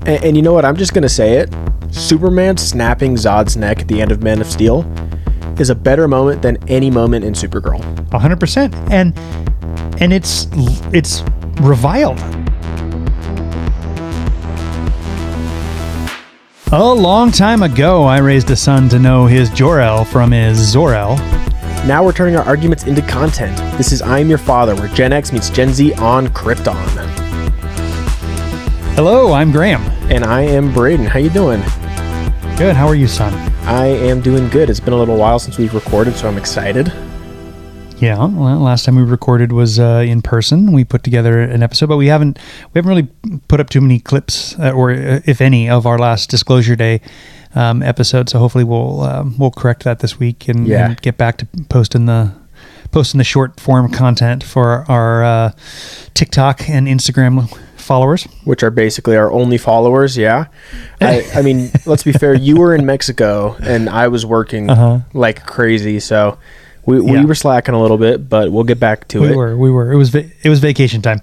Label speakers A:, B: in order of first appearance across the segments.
A: And you know what? I'm just going to say it. Superman snapping Zod's neck at the end of Man of Steel is a better moment than any moment in Supergirl.
B: 100%. And it's reviled. A long time ago, I raised a son to know his Jor-El from his Zor-El.
A: Now we're turning our arguments into content. This is I'm Your Father, where Gen X meets Gen Z on Krypton.
B: Hello, I'm Graham.
A: And I am Braden. How you doing?
B: Good. How are you, son?
A: I am doing good. It's been a little while since we've recorded, so I'm excited.
B: Yeah, well, last time we recorded was in person. We put together an episode, but we haven't really put up too many clips, or if any, of our last Disclosure Day episode. So hopefully we'll correct that this week and get back to posting the short form content for our TikTok and Instagram followers,
A: which are basically our only followers. Yeah, I mean, let's be fair. You were in Mexico and I was working like crazy, so. We were slacking a little bit, but we'll get back to it.
B: We were. It was vacation time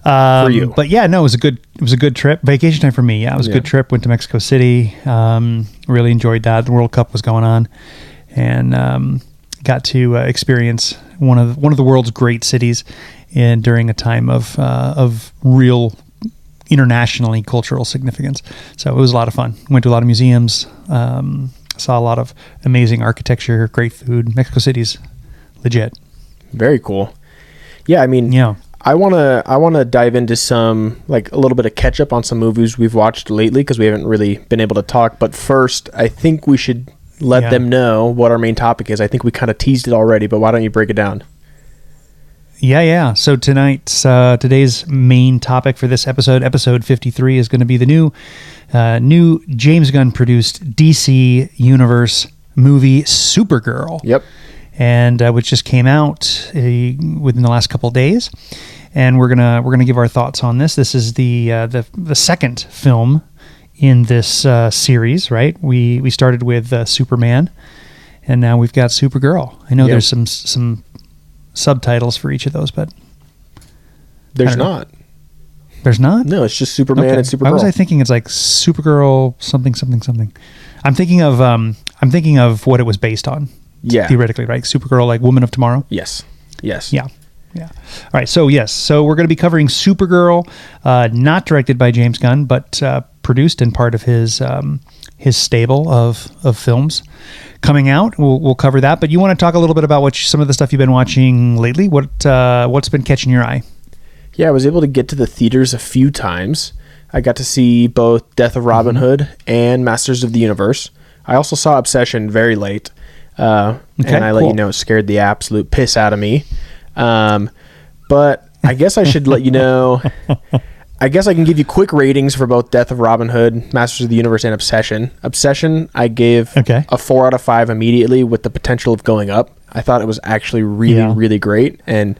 A: for you.
B: But yeah, no, it was a good trip. Vacation time for me. Yeah, it was a good trip. Went to Mexico City. Really enjoyed that. The World Cup was going on, and got to experience one of the world's great cities, and during a time of real internationally cultural significance. So it was a lot of fun. Went to a lot of museums. Saw a lot of amazing architecture, great food. Mexico City's legit.
A: Very cool. Yeah, I mean, I wanna dive into some, like, a little bit of catch up on some movies we've watched lately because we haven't really been able to talk. But first, I think we should let them know what our main topic is. I think we kind of teased it already, but why don't you break it down?
B: Yeah. So today's main topic for this episode 53, is going to be the new James Gunn produced DC Universe movie Supergirl.
A: Yep.
B: And which just came out within the last couple of days, and we're gonna give our thoughts on this. This is the second film in this series, right? We started with Superman, and now we've got Supergirl. I know there's some subtitles for each of those, but
A: there's not.
B: There's not?
A: No, it's just Superman and Supergirl.
B: Why was I thinking it's like Supergirl something? I'm thinking of what it was based on.
A: Yeah.
B: Theoretically, right? Supergirl, like Woman of Tomorrow?
A: Yes.
B: Yeah. All right, so yes. So we're going to be covering Supergirl, not directed by James Gunn, but produced and part of his stable of films coming out. We'll cover that, but you want to talk a little bit about some of the stuff you've been watching lately? What's been catching your eye?
A: Yeah, I was able to get to the theaters a few times. I got to see both Death of Robin Hood and Masters of the Universe. I also saw Obsession very late, and let you know, it scared the absolute piss out of me. But I guess I should let you know. I guess I can give you quick ratings for both Death of Robin Hood, Masters of the Universe, and Obsession. Obsession, I gave a 4 out of 5 immediately, with the potential of going up. I thought it was actually really great, and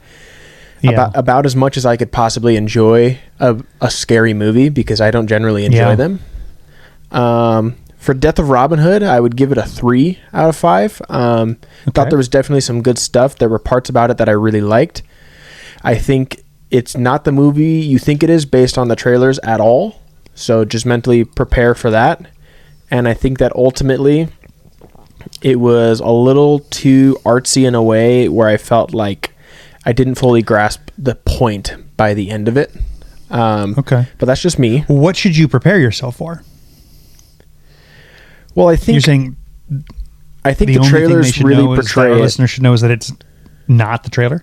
A: about as much as I could possibly enjoy a scary movie, because I don't generally enjoy them. For Death of Robin Hood, I would give it a 3 out of 5. Thought there was definitely some good stuff. There were parts about it that I really liked. I think it's not the movie you think it is based on the trailers at all. So just mentally prepare for that. And I think that ultimately it was a little too artsy in a way where I felt like I didn't fully grasp the point by the end of it. But that's just me.
B: What should you prepare yourself for?
A: Well, I think
B: you're saying.
A: I think the trailers really portray
B: it. Listener should know is that it's not the trailer.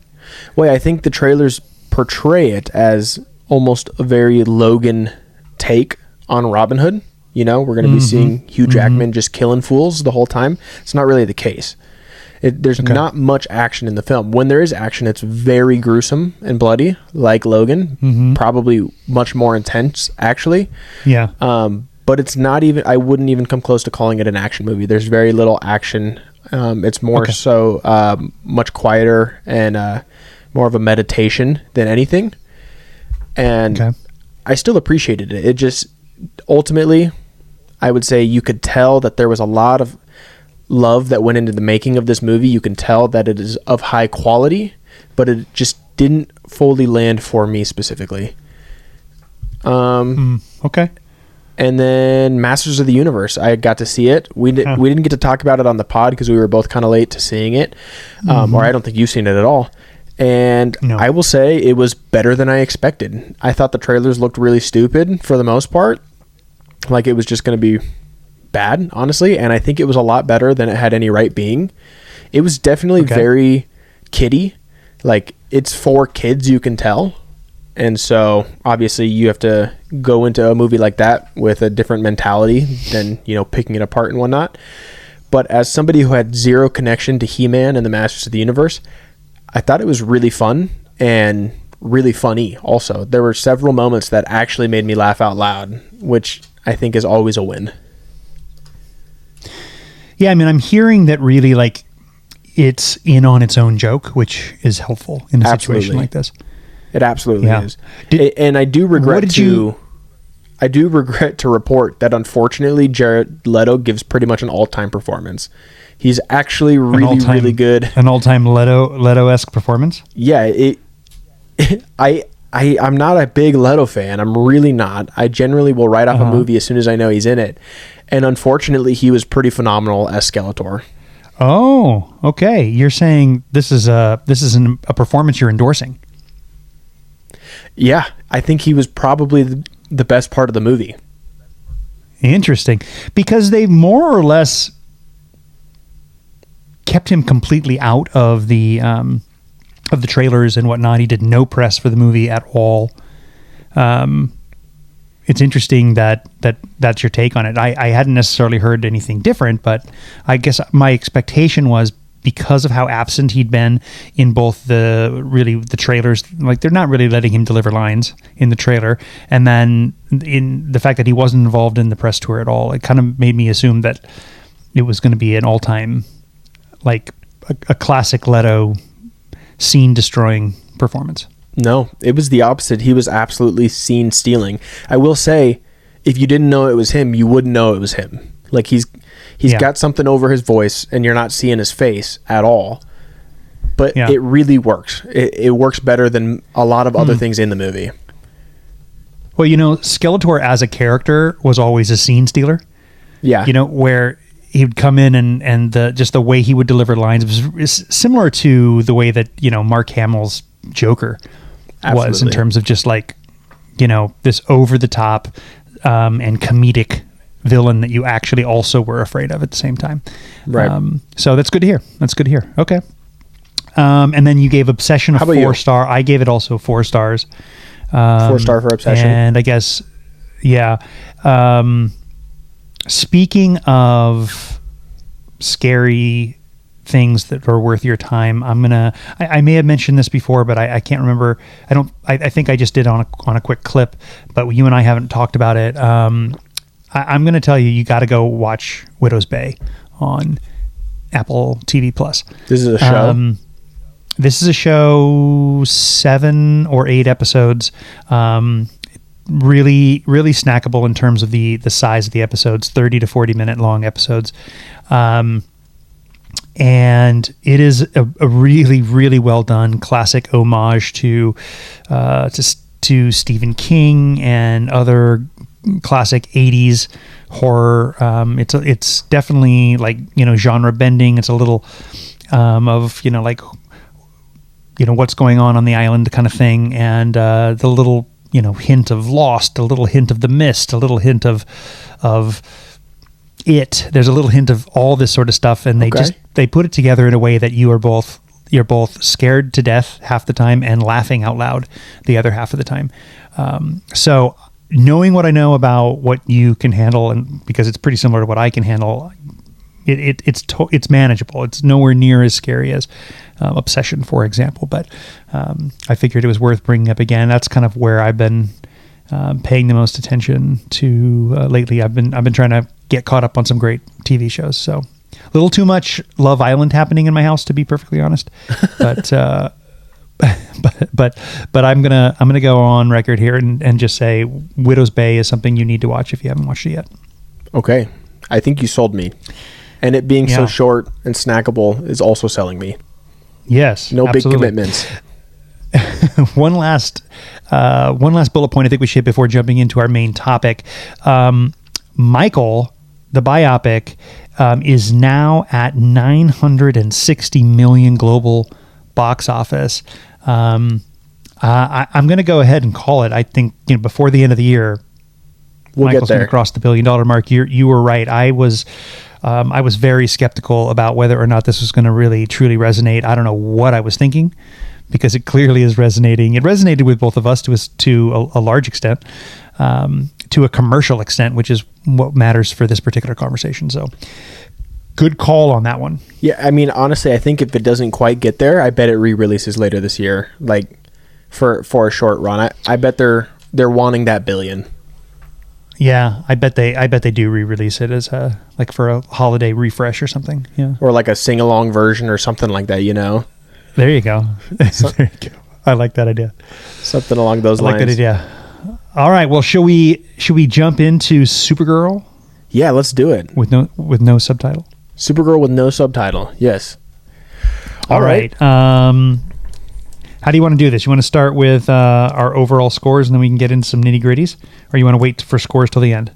A: Well, I think the trailers portray it as almost a very Logan take on Robin Hood. You know, we're going to be seeing Hugh Jackman just killing fools the whole time. It's not really the case. There's not much action in the film. When there is action, it's very gruesome and bloody, like Logan. Probably much more intense, actually.
B: Yeah.
A: But it's not even, I wouldn't even come close to calling it an action movie. There's very little action. It's more so much quieter and more of a meditation than anything. And I still appreciated it. It just, ultimately, I would say you could tell that there was a lot of love that went into the making of this movie. You can tell that it is of high quality, but it just didn't fully land for me specifically.
B: Okay.
A: And then Masters of the Universe, I got to see it. We didn't get to talk about it on the pod because we were both kind of late to seeing it, or I don't think you've seen it at all. And no. I will say it was better than I expected. I thought the trailers looked really stupid for the most part, like it was just going to be bad, honestly. And I think it was a lot better than it had any right being. It was definitely very kiddie, like it's for kids, you can tell. And so obviously you have to go into a movie like that with a different mentality than, picking it apart and whatnot. But as somebody who had zero connection to He-Man and the Masters of the Universe, I thought it was really fun and really funny also. There were several moments that actually made me laugh out loud, which I think is always a win.
B: Yeah, I mean, I'm hearing that really, like, it's in on its own joke, which is helpful in a situation like this.
A: It absolutely is. And I do regret to report that unfortunately Jared Leto gives pretty much an all-time performance. He's actually really good.
B: An all-time Leto-esque performance?
A: Yeah, I'm not a big Leto fan. I'm really not. I generally will write off a movie as soon as I know he's in it. And unfortunately, he was pretty phenomenal as Skeletor.
B: Oh, okay. You're saying this is a performance you're endorsing.
A: Yeah, I think he was probably the best part of the movie.
B: Interesting. Because they more or less kept him completely out of the trailers and whatnot. He did no press for the movie at all. It's interesting that's your take on it. I hadn't necessarily heard anything different, but I guess my expectation was, because of how absent he'd been in both the trailers, like they're not really letting him deliver lines in the trailer, and then in the fact that he wasn't involved in the press tour at all, it kind of made me assume that it was going to be an all-time, like a classic Leto scene-destroying performance.
A: No, it was the opposite. He was absolutely scene-stealing. I will say, if you didn't know it was him, you wouldn't know it was him. Like he's got something over his voice and you're not seeing his face at all. But it really works. It works better than a lot of other things in the movie.
B: Well, Skeletor as a character was always a scene stealer.
A: Yeah.
B: Where he would come in and the way he would deliver lines was similar to the way that, Mark Hamill's Joker was, in terms of just like, this over the top and comedic villain that you actually also were afraid of at the same time.
A: Right.
B: So that's good to hear. Okay. And then you gave Obsession a 4-star. I gave it also 4 stars.
A: 4-star for Obsession.
B: And I guess, speaking of scary things that are worth your time, I may have mentioned this before, but I can't remember. I think I just did on a quick clip, but you and I haven't talked about it. I'm going to tell you got to go watch Widow's Bay on Apple TV+.
A: This is a show?
B: This is a show, 7 or 8 episodes. Really, really snackable in terms of the size of the episodes, 30 to 40 minute long episodes. And it is a really, really well done classic homage to Stephen King and other classic 80s horror. It's definitely like, genre bending. It's a little of, what's going on the island kind of thing. And the little, hint of Lost, a little hint of The Mist, a little hint of It. There's a little hint of all this sort of stuff. And they put it together in a way that you're both scared to death half the time and laughing out loud the other half of the time. So knowing what I know about what you can handle, and because it's pretty similar to what I can handle, it's manageable. It's nowhere near as scary as Obsession, for example. But I figured it was worth bringing up again. That's kind of where I've been paying the most attention to lately. I've been trying to get caught up on some great TV shows. So a little too much Love Island happening in my house, to be perfectly honest. But but I'm gonna go on record here and just say Widow's Bay is something you need to watch if you haven't watched it yet. Okay,
A: I think you sold me, and it being so short and snackable is also selling me.
B: Yes,
A: no absolutely. Big commitments.
B: One last one last bullet point I think we should hit before jumping into our main topic. Michael, the biopic, is now at 960 million global box office. I'm going to go ahead and call it. I think before the end of the year, Michael's going to cross the $1 billion mark. You were right. I was very skeptical about whether or not this was going to really truly resonate. I don't know what I was thinking, because it clearly is resonating. It resonated with both of us to a large extent, to a commercial extent, which is what matters for this particular conversation. So good call on that one.
A: Yeah, I mean, honestly, I think if it doesn't quite get there, I bet it re-releases later this year, like for a short run. I bet they're wanting that $1 billion.
B: Yeah, I bet they do re-release it as like for a holiday refresh or something. Yeah,
A: or like a sing-along version or something like that.
B: There you go. There you go. I like that idea.
A: Something along those lines.
B: I like that idea. All right. Well, should we jump into Supergirl?
A: Yeah, let's do it.
B: With no subtitle.
A: Supergirl with no subtitle. Yes.
B: All right. How do you want to do this? You want to start with our overall scores, and then we can get into some nitty gritties, or you want to wait for scores till the end?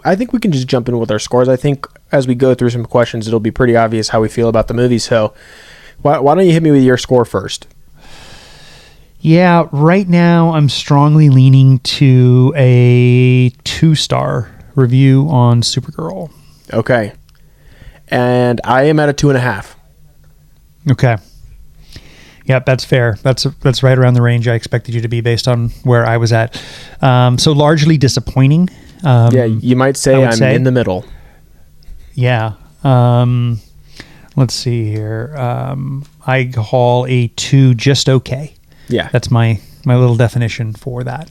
A: I think we can just jump in with our scores. I think as we go through some questions, it'll be pretty obvious how we feel about the movie. So why don't you hit me with your score first?
B: Yeah, right now I'm strongly leaning to a 2-star review on Supergirl.
A: Okay. And I am at a 2.5.
B: Okay. Yep, that's fair. That's right around the range I expected you to be based on where I was at. So largely disappointing.
A: Yeah, you might say I'm in the middle.
B: Yeah. Let's see here. I call a 2 just okay.
A: Yeah.
B: That's my little definition for that.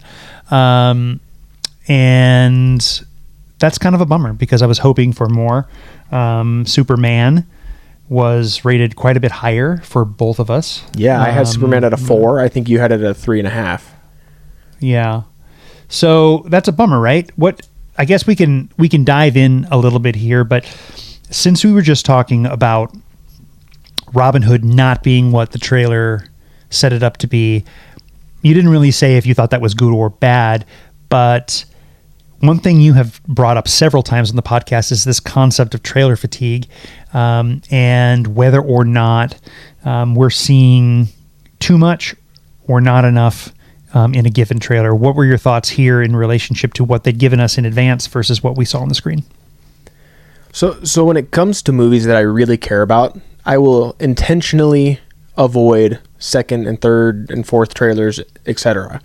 B: And that's kind of a bummer because I was hoping for more. Superman was rated quite a bit higher for both of us.
A: Yeah, I had Superman at a 4. I think you had it at a 3.5.
B: Yeah. So that's a bummer, right? I guess we can dive in a little bit here, but since we were just talking about Robin Hood not being what the trailer set it up to be, you didn't really say if you thought that was good or bad, but one thing you have brought up several times on the podcast is this concept of trailer fatigue, and whether or not we're seeing too much or not enough in a given trailer. What were your thoughts here in relationship to what they'd given us in advance versus what we saw on the screen?
A: So when it comes to movies that I really care about, I will intentionally avoid second and third and fourth trailers, etc.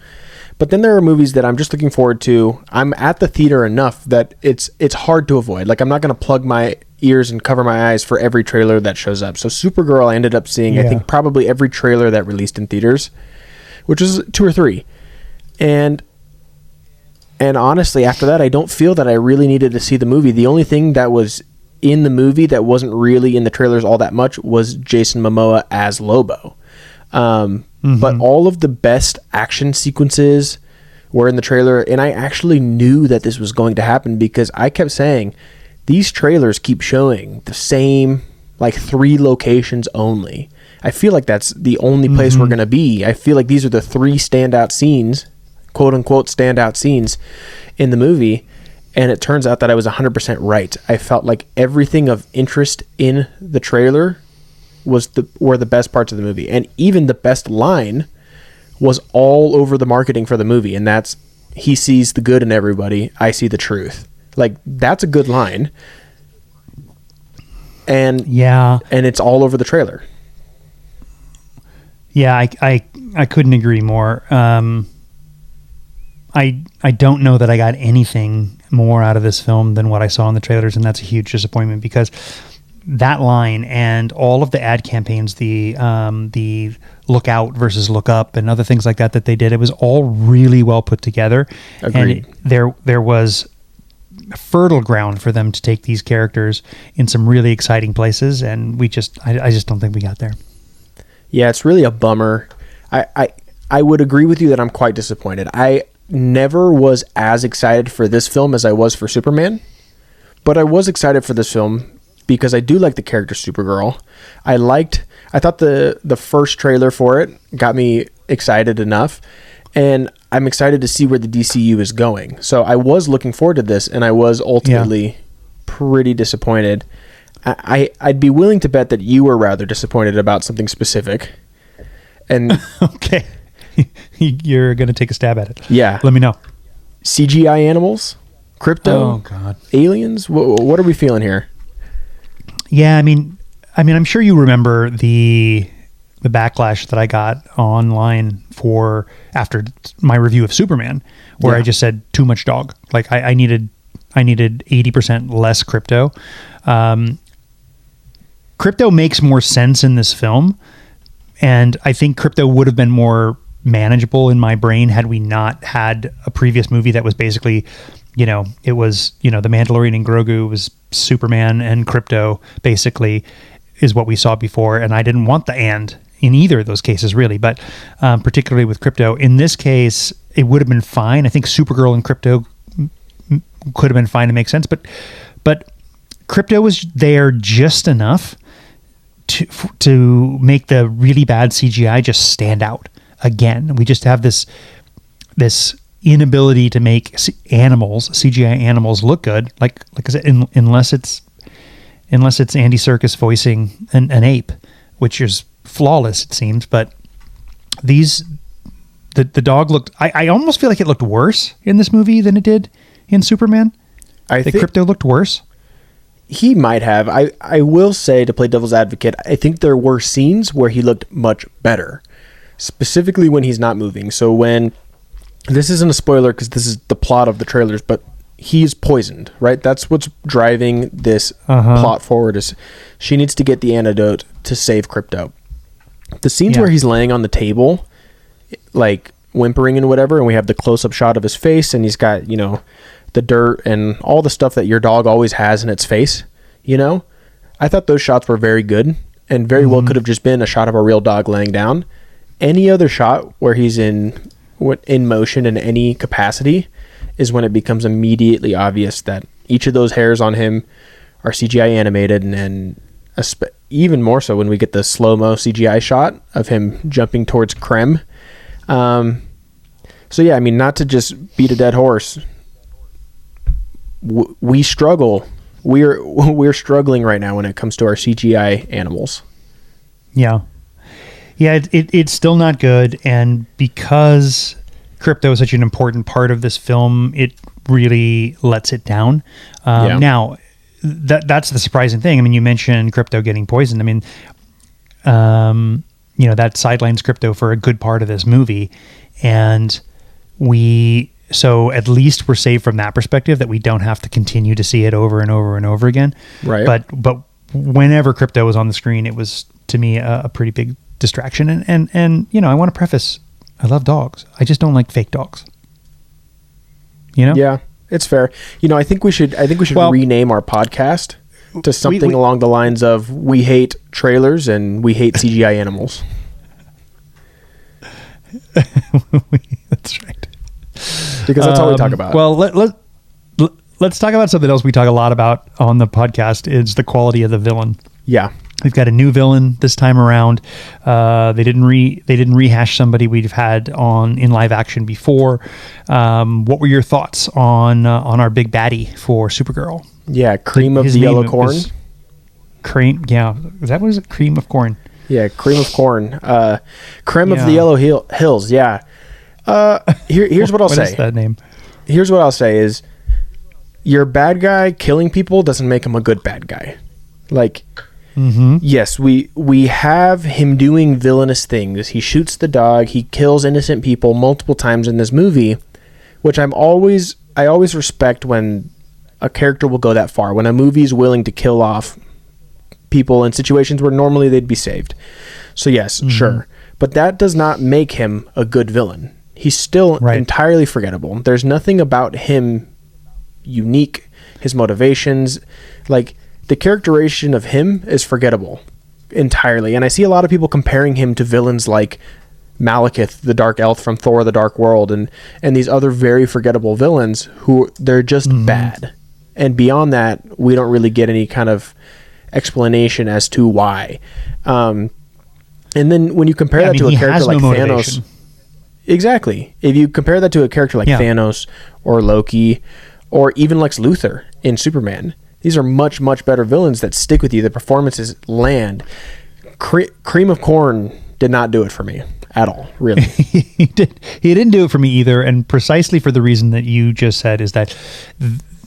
A: But then there are movies that I'm just looking forward to. I'm at the theater enough that it's hard to avoid. Like, I'm not going to plug my ears and cover my eyes for every trailer that shows up. So Supergirl, I ended up seeing, I think, probably every trailer that released in theaters, which is 2 or 3. And honestly, after that, I don't feel that I really needed to see the movie. The only thing that was in the movie that wasn't really in the trailers all that much was Jason Momoa as Lobo. But all of the best action sequences were in the trailer, and I actually knew that this was going to happen because I kept saying, these trailers keep showing the same, like, 3 locations only. I feel like that's the only place we're going to be. I feel like these are the 3 standout scenes, quote-unquote standout scenes in the movie, and it turns out that I was 100% right. I felt like everything of interest in the trailer were the best parts of the movie, and even the best line was all over the marketing for the movie, and that's, he sees the good in everybody, I see the truth. Like, that's a good line, and it's all over the trailer.
B: Yeah, I couldn't agree more. I don't know that I got anything more out of this film than what I saw in the trailers, and that's a huge disappointment because that line and all of the ad campaigns, the look out versus look up and other things like that they did, it was all really well put together.
A: Agreed.
B: And there was fertile ground for them to take these characters in some really exciting places, and I just don't think we got there.
A: Yeah, it's really a bummer. I would agree with you that I'm quite disappointed. I never was as excited for this film as I was for Superman, but I was excited for this film because I do like the character Supergirl. I thought the first trailer for it got me excited enough, and I'm excited to see where the DCU is going. So I was looking forward to this, and I was ultimately pretty disappointed. I'd be willing to bet that you were rather disappointed about something specific. And
B: okay, you're going to take a stab at it.
A: Yeah.
B: Let me know.
A: CGI animals, crypto,
B: oh god,
A: aliens. What are we feeling here?
B: Yeah, I mean, I'm sure you remember the backlash that I got online for after my review of Superman, where I just said too much dog. Like I needed 80% less crypto. Crypto makes more sense in this film, and I think crypto would have been more manageable in my brain had we not had a previous movie that was basically, it was, the Mandalorian and Grogu was Superman, and crypto basically is what we saw before. And I didn't want the and in either of those cases, really, but particularly with crypto. In this case, it would have been fine. I think Supergirl and crypto could have been fine to make sense, but crypto was there just enough to make the really bad CGI just stand out. Again, we just have this inability to make CGI animals look good. Like I said, unless it's Andy Serkis voicing an ape, which is flawless, it seems. But the dog looked. I almost feel like it looked worse in this movie than it did in Superman. I think crypto looked worse.
A: He might have. I will say, to play devil's advocate, I think there were scenes where he looked much better, specifically when he's not moving. So when, this isn't a spoiler because this is the plot of the trailers, but he's poisoned, right? That's what's driving this plot forward, is she needs to get the antidote to save crypto. The scenes where he's laying on the table, like whimpering and whatever, and we have the close-up shot of his face, and he's got, the dirt and all the stuff that your dog always has in its face, I thought those shots were very good, and very well could have just been a shot of a real dog laying down. Any other shot where he's in motion in any capacity is when it becomes immediately obvious that each of those hairs on him are CGI animated, and even more so when we get the slow-mo CGI shot of him jumping towards Krem. So yeah, I mean, not to just beat a dead horse, we struggle. We're struggling right now when it comes to our CGI animals.
B: Yeah, it's still not good, and because crypto is such an important part of this film, it really lets it down. Now, that's the surprising thing. I mean, you mentioned crypto getting poisoned. I mean, that sidelines crypto for a good part of this movie, and so at least we're saved from that perspective, that we don't have to continue to see it over and over and over again.
A: Right.
B: But whenever crypto was on the screen, it was, to me, a pretty big distraction. And I want to preface, I love dogs. I just don't like fake dogs.
A: Yeah, it's fair. I think we should rename our podcast to something along the lines of "We hate trailers and we hate CGI animals."
B: That's right.
A: Because that's all we talk about.
B: Well, let's talk about something else we talk a lot about on the podcast. Is the quality of the villain.
A: Yeah.
B: We've got a new villain this time around. They didn't rehash somebody we've had in live action before. What were your thoughts on our big baddie for Supergirl?
A: Yeah, Cream of the Yellow Corn.
B: Cream, yeah. Is that what is it? Cream of Corn.
A: Yeah, Cream of Corn. Creme of the Yellow Hills. Yeah. Here's what I'll say.
B: What is that name?
A: Here's what I'll say is, your bad guy killing people doesn't make him a good bad guy. Like, yes, we have him doing villainous things. He shoots the dog. He kills innocent people multiple times in this movie, which I always respect when a character will go that far. When a movie is willing to kill off people in situations where normally they'd be saved. So yes, sure. But that does not make him a good villain. He's still entirely forgettable. There's nothing about him unique. His motivations, like the characterization of him, is forgettable entirely. And I see a lot of people comparing him to villains like Malekith, the Dark Elf from Thor: The Dark World, and these other very forgettable villains who they're just bad. And beyond that, we don't really get any kind of explanation as to why. And then when you compare that to a character like Thanos, Exactly. If you compare that to a character like Thanos or Loki or even Lex Luthor in Superman, these are much, much better villains that stick with you. The performances land. Cream of Corn did not do it for me at all, really.
B: He didn't do it for me either, and precisely for the reason that you just said, is that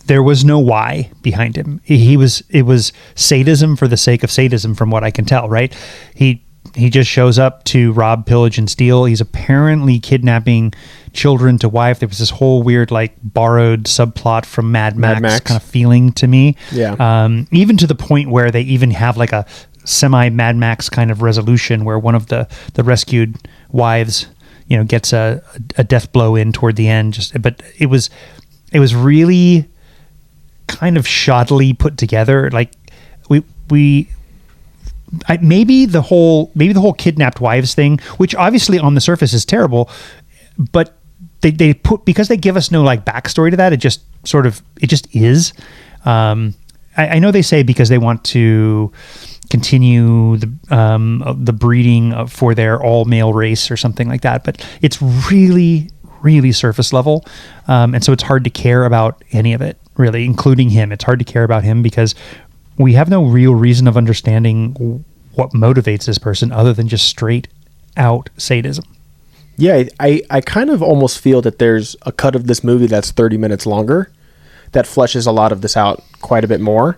B: there was no why behind him. It was sadism for the sake of sadism, from what I can tell, right? He just shows up to rob, pillage, and steal. He's apparently kidnapping children to wife. There was this whole weird, like, borrowed subplot from Mad Max kind of feeling to me.
A: Yeah.
B: Even to the point where they even have like a semi Mad Max kind of resolution where one of the rescued wives, gets a death blow in toward the end. But it was really kind of shoddily put together. Like maybe the whole kidnapped wives thing, which obviously on the surface is terrible, but they put, because they give us no like backstory to that, it just is. I know they say because they want to continue the breeding for their all male race or something like that, but it's really, really surface level, and so it's hard to care about any of it, really, including him. It's hard to care about him because we have no real reason of understanding what motivates this person other than just straight out sadism.
A: Yeah, I kind of almost feel that there's a cut of this movie that's 30 minutes longer that fleshes a lot of this out quite a bit more.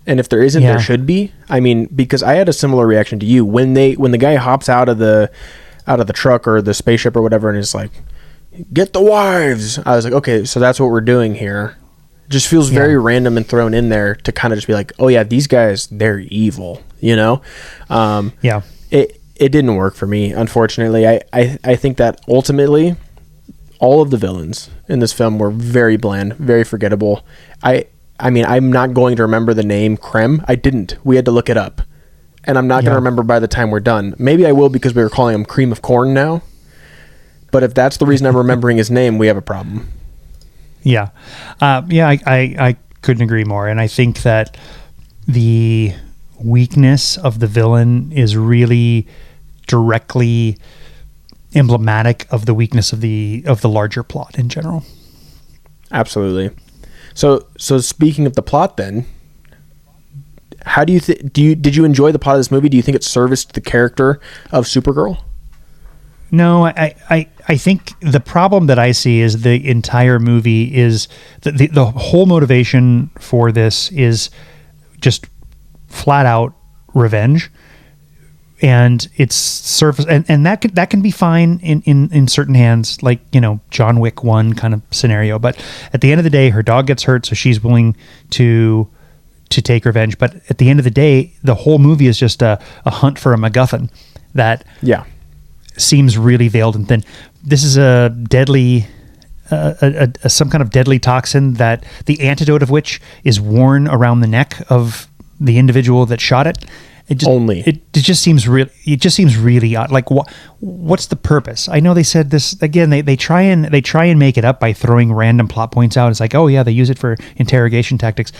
A: And if there isn't, there should be. I mean, because I had a similar reaction to you when the guy hops out of the truck or the spaceship or whatever and is like, "Get the wives." I was like, okay, so that's what we're doing here. It just feels very random and thrown in there to kind of just be like, oh yeah, these guys, they're evil, It didn't work for me, unfortunately. I think that ultimately all of the villains in this film were very bland, very forgettable. I mean, I'm not going to remember the name Krem. I didn't. We had to look it up. And I'm not going to remember by the time we're done. Maybe I will because we were calling him Cream of Corn now. But if that's the reason I'm remembering his name, we have a problem.
B: Yeah. I couldn't agree more. And I think that the weakness of the villain is really directly emblematic of the weakness of the larger plot in general.
A: Absolutely. So speaking of the plot, then, how do you did you enjoy the plot of this movie? Do you think it serviced the character of Supergirl?
B: No, I think the problem that I see is the entire movie is the whole motivation for this is just flat out revenge. And it's surface, and that can be fine in certain hands, like, John Wick 1 kind of scenario. But at the end of the day, her dog gets hurt, so she's willing to take revenge. But at the end of the day, the whole movie is just a hunt for a MacGuffin that seems really veiled and thin. This is a deadly, some kind of deadly toxin that the antidote of which is worn around the neck of the individual that shot it. It just seems really odd. Like, what's the purpose? I know they said this again. They try and make it up by throwing random plot points out. It's like, oh yeah, they use it for interrogation tactics.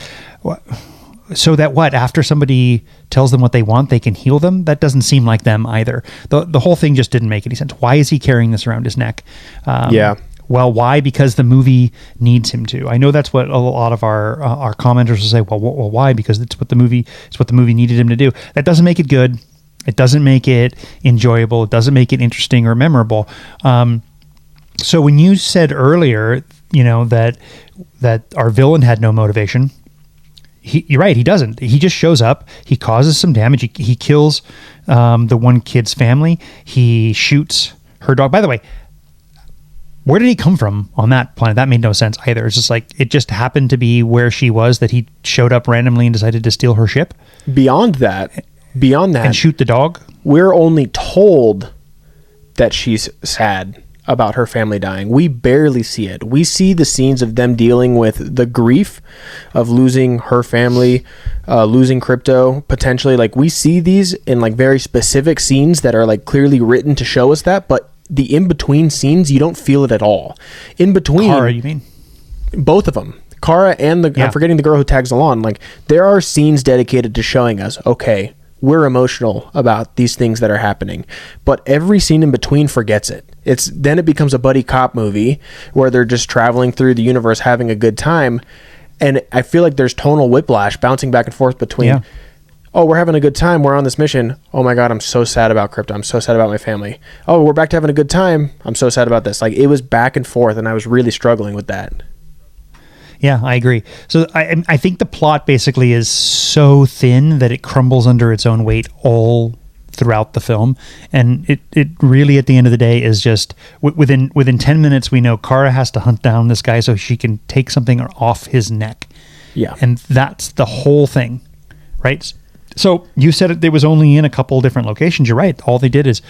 B: So that after somebody tells them what they want, they can heal them? That doesn't seem like them either. The whole thing just didn't make any sense. Why is he carrying this around his neck? Well, why? Because the movie needs him to. I know that's what a lot of our commenters will say. Well, why? Because it's what the movie needed him to do. That doesn't make it good. It doesn't make it enjoyable. It doesn't make it interesting or memorable. So when you said earlier, that our villain had no motivation, you're right. He doesn't. He just shows up. He causes some damage. He kills the one kid's family. He shoots her dog. By the way, where did he come from on that planet? That made no sense either. It's just like, it just happened to be where she was that he showed up randomly and decided to steal her ship. Beyond that, and shoot the dog.
A: We're only told that she's sad about her family dying. We barely see it. We see the scenes of them dealing with the grief of losing her family, losing Crypto, potentially. Like, we see these in like very specific scenes that are like clearly written to show us that, but the in-between scenes, you don't feel it at all. In between...
B: Kara, you mean?
A: Both of them. Kara and I'm forgetting the girl who tags along. Like, there are scenes dedicated to showing us, okay, we're emotional about these things that are happening. But every scene in between forgets it. Then it becomes a buddy cop movie where they're just traveling through the universe having a good time. And I feel like there's tonal whiplash bouncing back and forth between, oh, we're having a good time, we're on this mission. Oh my God, I'm so sad about Krypton. I'm so sad about my family. Oh, we're back to having a good time. I'm so sad about this. Like, it was back and forth, and I was really struggling with that.
B: Yeah, I agree. So I think the plot basically is so thin that it crumbles under its own weight all throughout the film, and it really at the end of the day is just within 10 minutes we know Kara has to hunt down this guy so she can take something off his neck.
A: Yeah,
B: and that's the whole thing, right? So you said it was only in a couple different locations. You're right. All they did is,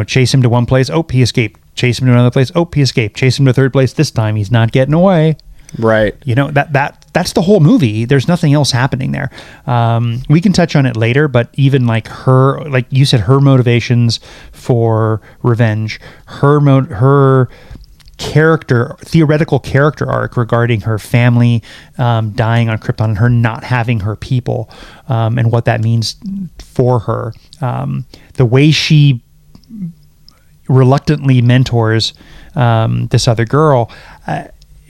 B: chase him to one place. Oh, he escaped. Chase him to another place. Oh, he escaped. Chase him to a third place. This time he's not getting away.
A: Right.
B: That's the whole movie. There's nothing else happening there. We can touch on it later, but even like you said, her motivations for revenge, her theoretical character arc regarding her family dying on Krypton and her not having her people, and what that means for her. The way she reluctantly mentors this other girl,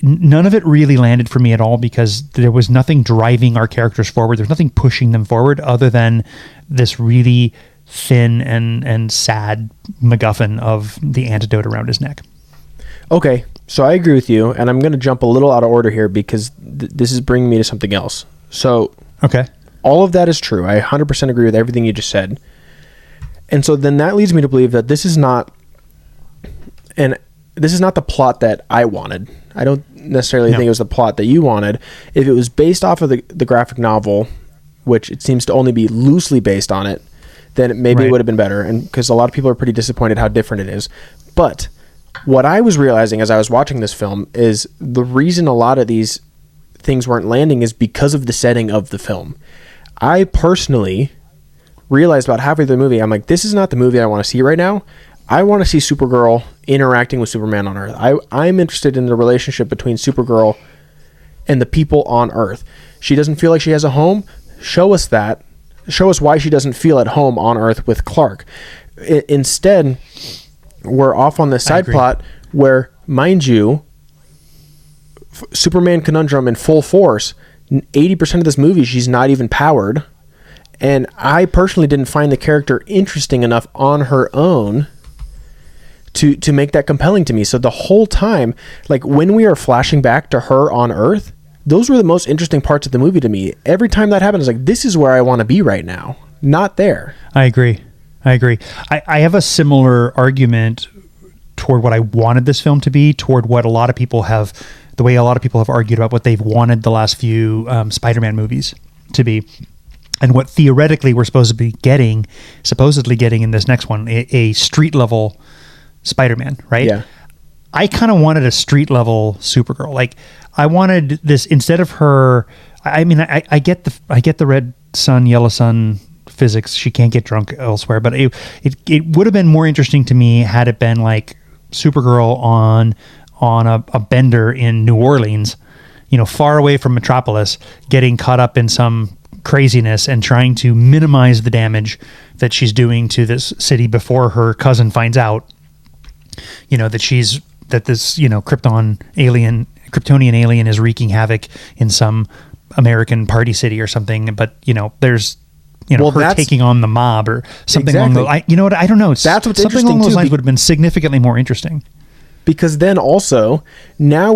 B: none of it really landed for me at all, because there was nothing driving our characters forward. There's nothing pushing them forward other than this really thin and sad MacGuffin of the antidote around his neck.
A: Okay, so I agree with you, and I'm going to jump a little out of order here because this is bringing me to something else. So,
B: okay,
A: all of that is true. I 100% agree with everything you just said. And so then that leads me to believe that this is not the plot that I wanted. I don't necessarily think it was the plot that you wanted. If it was based off of the graphic novel, which it seems to only be loosely based on it, then maybe it would have been better. And because a lot of people are pretty disappointed how different it is. But what I was realizing as I was watching this film is the reason a lot of these things weren't landing is because of the setting of the film. I personally realized about halfway through the movie, I'm like, this is not the movie I want to see right now. I want to see Supergirl interacting with Superman on Earth. I'm interested in the relationship between Supergirl and the people on Earth. She doesn't feel like she has a home. Show us that. Show us why she doesn't feel at home on Earth with Clark. Instead, we're off on this side plot where, mind you, Superman conundrum in full force. 80% of this movie, she's not even powered. And I personally didn't find the character interesting enough on her own to make that compelling to me. So the whole time, like when we are flashing back to her on Earth, those were the most interesting parts of the movie to me. Every time that happened, I was like, this is where I want to be right now. Not there.
B: I agree. I have a similar argument toward what I wanted this film to be, toward what the way a lot of people have argued about what they've wanted the last few Spider-Man movies to be. And what theoretically we're supposedly getting in this next one, a street level Spider-Man, right?
A: Yeah.
B: I kind of wanted a street level Supergirl. Like, I wanted this instead of her. I mean, I get the red sun, yellow sun physics. She can't get drunk elsewhere, but it would have been more interesting to me had it been like Supergirl on a bender in New Orleans, far away from Metropolis, getting caught up in some craziness and trying to minimize the damage that she's doing to this city before her cousin finds out, that this Kryptonian alien is wreaking havoc in some American party city or something. But there's her taking on the mob or something along the line. You know what? I don't know.
A: That's what's
B: something along those lines would have been significantly more interesting.
A: Because then also, now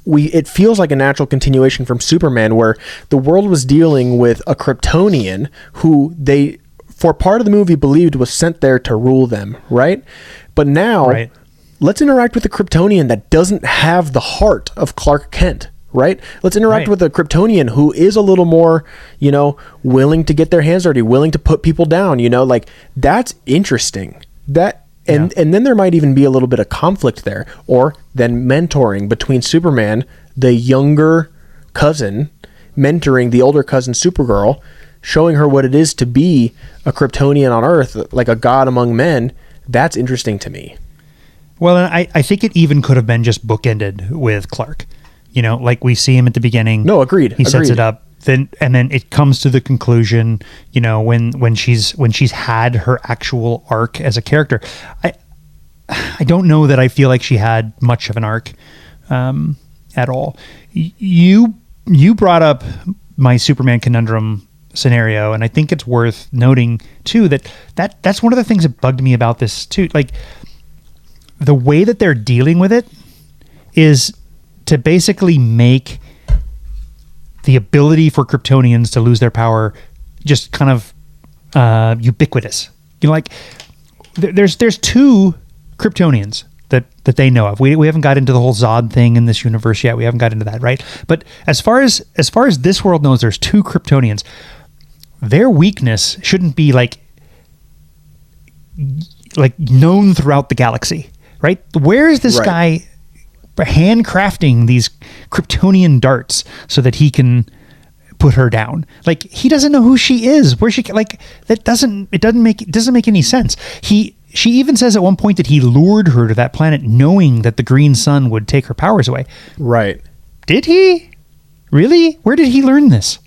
A: it feels like a natural continuation from Superman, where the world was dealing with a Kryptonian who they, for part of the movie, believed was sent there to rule them, right? But now, let's interact with a Kryptonian that doesn't have the heart of Clark Kent, right? Let's interact with a Kryptonian who is a little more, willing to get their hands dirty, willing to put people down, like, that's interesting. And then there might even be a little bit of conflict there, or then mentoring between Superman, the younger cousin, mentoring the older cousin Supergirl, showing her what it is to be a Kryptonian on Earth, like a god among men. That's interesting to me.
B: Well, and I think it even could have been just bookended with Clark. Like we see him at the beginning.
A: No, agreed.
B: He sets it up. Then it comes to the conclusion, when she's had her actual arc as a character. I don't know that I feel like she had much of an arc at all. You brought up my Superman conundrum scenario, and I think it's worth noting too that's one of the things that bugged me about this too. Like, the way that they're dealing with it is to basically make the ability for Kryptonians to lose their power just kind of ubiquitous. You know, like there's two Kryptonians that they know of. We haven't got into the whole Zod thing in this universe yet. We haven't got into that, right? But as far as this world knows, there's two Kryptonians. Their weakness shouldn't be like known throughout the galaxy, right? Where is this guy handcrafting these Kryptonian darts so that he can put her down? Like, he doesn't know who she is, where she, like, that doesn't make any sense. She even says at one point that he lured her to that planet knowing that the green sun would take her powers away.
A: Right.
B: Did he? Really? Where did he learn this?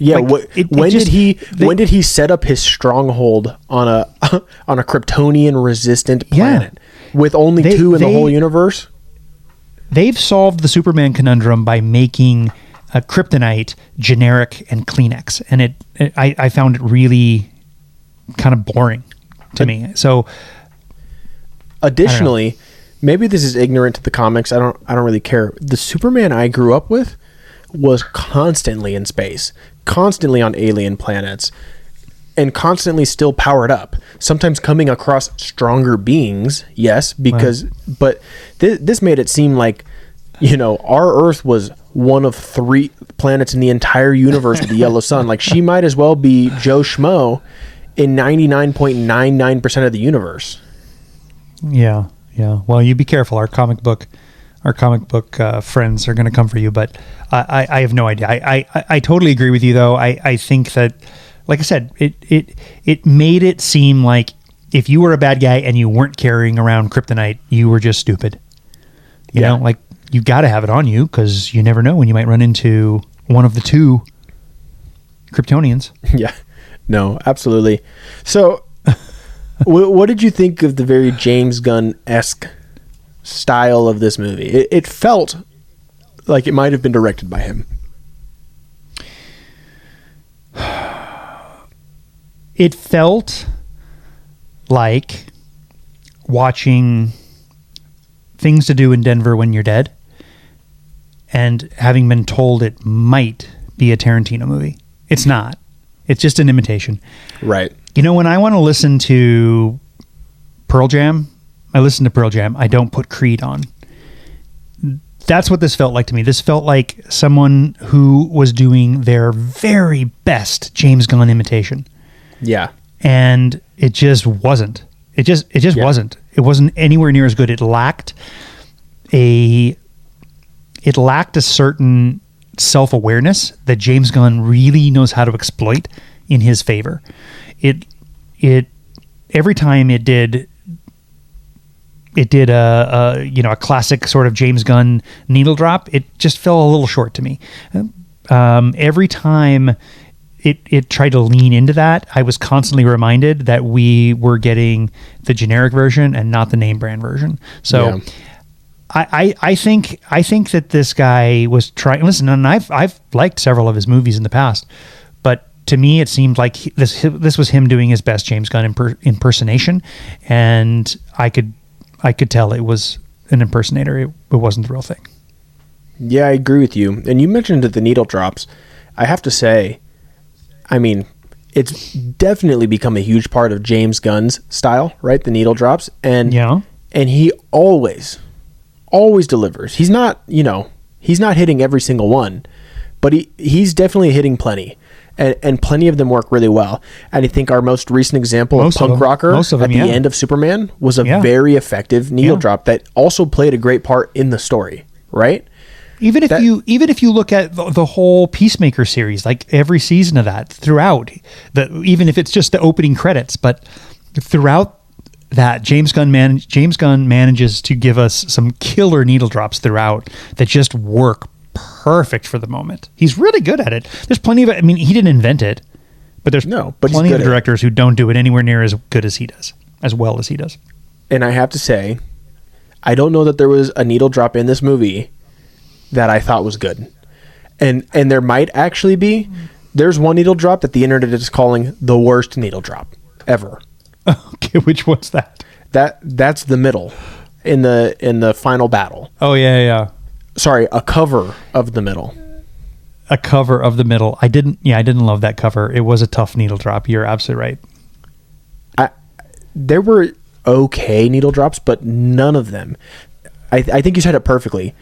A: Yeah, like, when did he set up his stronghold on a Kryptonian resistant planet with only two in the whole universe?
B: They've solved the Superman conundrum by making a kryptonite generic and Kleenex, and I found it really kind of boring to me. So,
A: additionally, maybe this is ignorant to the comics. I don't really care. The Superman I grew up with was constantly in space, constantly on alien planets, and constantly still powered up. Sometimes coming across stronger beings, yes, because but this made it seem like, you know, our Earth was one of 3 planets in the entire universe with the yellow sun. Like, she might as well be Joe Schmo in 99.99% of the universe.
B: Yeah. Well, you be careful. Our comic book friends are going to come for you, but I have no idea. I totally agree with you, though. I think that, like I said, it made it seem like if you were a bad guy and you weren't carrying around kryptonite, you were just stupid. You know, like, you got to have it on you because you never know when you might run into one of the two Kryptonians. Yeah.
A: No, absolutely. So, what did you think of the very James Gunn-esque style of this movie? It felt like it might have been directed by him.
B: It felt like watching Things to Do in Denver When You're Dead and having been told it might be a Tarantino movie. It's not. It's just an imitation.
A: Right.
B: You know, when I want to listen to Pearl Jam, I listen to Pearl Jam. I don't put Creed on. That's what this felt like to me. This felt like someone who was doing their very best James Gunn imitation. Yeah. And it just wasn't. It just wasn't. It wasn't anywhere near as good. It lacked a certain self-awareness that James Gunn really knows how to exploit in his favor. It every time it did a classic sort of James Gunn needle drop, it just fell a little short to me. Every time it tried to lean into that, I was constantly reminded that we were getting the generic version and not the name brand version. So yeah. I think that this guy was trying. Listen, and I've liked several of his movies in the past, but to me it seemed like this was him doing his best James Gunn impersonation, and I could tell it was an impersonator. It wasn't the real thing.
A: Yeah, I agree with you. And you mentioned the needle drops. I have to say, I mean, it's definitely become a huge part of James Gunn's style, right? The needle drops, and he always delivers. He's not hitting every single one, but he's definitely hitting plenty, and plenty of them work really well. And I think our most recent example of Punk Rocker at the end of Superman was a very effective needle drop that also played a great part in the story, right?
B: Even if you look at the whole Peacemaker series, like every season of that throughout, even if it's just the opening credits, but throughout that, James Gunn manages to give us some killer needle drops throughout that just work perfect for the moment. He's really good at it. There's plenty of it. I mean, he didn't invent it, but there's plenty of directors who don't do it anywhere near as good as he does, as well as he does.
A: And I have to say, I don't know that there was a needle drop in this movie that I thought was good. And there might actually be. There's one needle drop that the internet is calling the worst needle drop ever.
B: Okay, which one's that?
A: That's the middle in the final battle.
B: Oh yeah.
A: Sorry, a cover of the middle.
B: A cover of the middle. I didn't love that cover. It was a tough needle drop. You're absolutely right.
A: There were okay needle drops, but none of them. I think you said it perfectly.